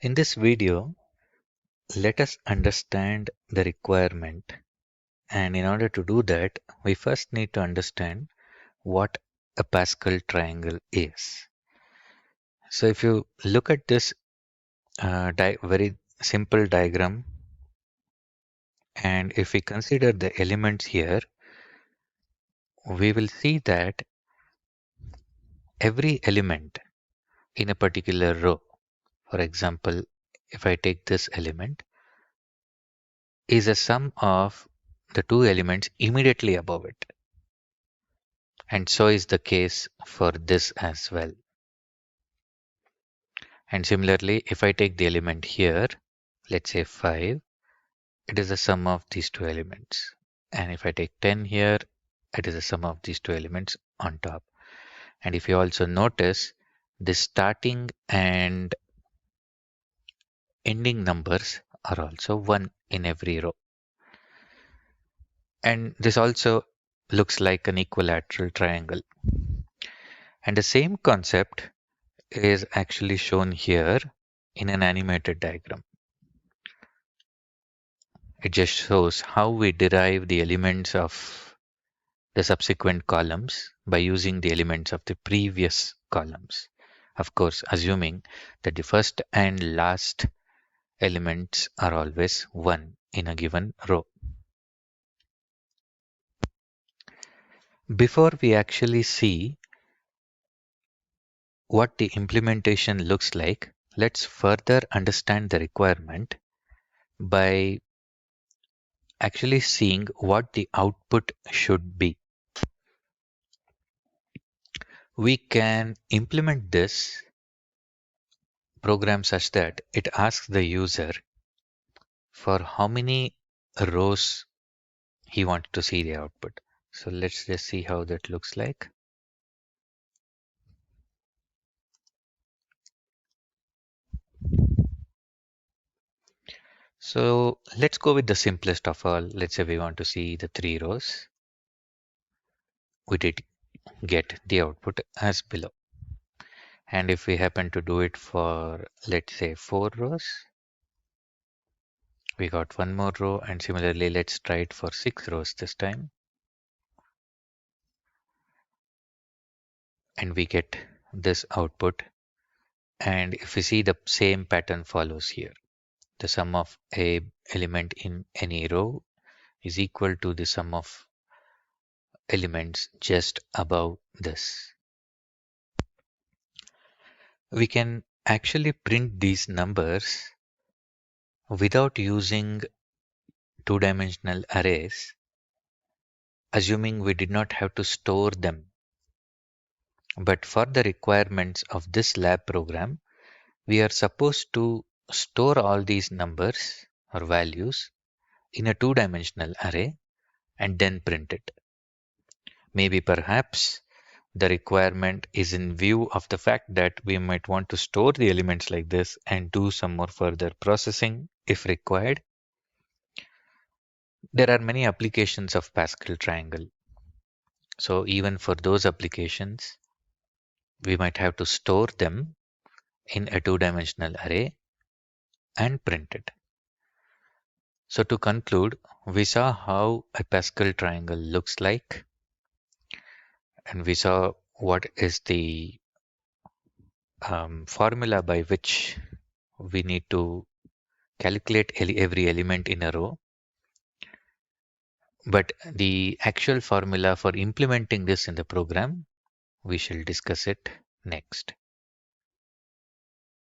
In this video, let us understand the requirement. And in order to do that, we first need to understand what a Pascal triangle is. So if you look at this very simple diagram, and if we consider the elements here, we will see that every element in a particular row, for example, if I take this element, is a sum of the two elements immediately above it. And so is the case for this as well. And similarly, if I take the element here, let's say 5, it is the sum of these two elements. And if I take 10 here, it is the sum of these two elements on top. And if you also notice, the starting and ending numbers are also 1 in every row. And this also looks like an equilateral triangle. And the same concept is actually shown here in an animated diagram. It just shows how we derive the elements of the subsequent columns by using the elements of the previous columns. Of course, assuming that the first and last elements are always 1 in a given row. Before we actually see what the implementation looks like, let's further understand the requirement by actually seeing what the output should be. We can implement this program such that it asks the user for how many rows he wants to see the output. So let's just see how that looks like. So let's go with the simplest of all. Let's say we want to see the 3 rows. We did get the output as below. And if we happen to do it for, let's say, 4 rows, we got 1 more row. And similarly, let's try it for 6 rows this time. And we get this output. And if we see, the same pattern follows here. The sum of a element in any row is equal to the sum of elements just above this. We can actually print these numbers without using two-dimensional arrays, assuming we did not have to store them. But for the requirements of this lab program, we are supposed to store all these numbers or values in a two-dimensional array and then print it. Maybe perhaps the requirement is in view of the fact that we might want to store the elements like this and do some more further processing if required. There are many applications of Pascal triangle. So even for those applications, we might have to store them in a two-dimensional array and print it. So to conclude, we saw how a Pascal triangle looks like, and we saw what is the formula by which we need to calculate every element in a row. But the actual formula for implementing this in the program, we shall discuss it next.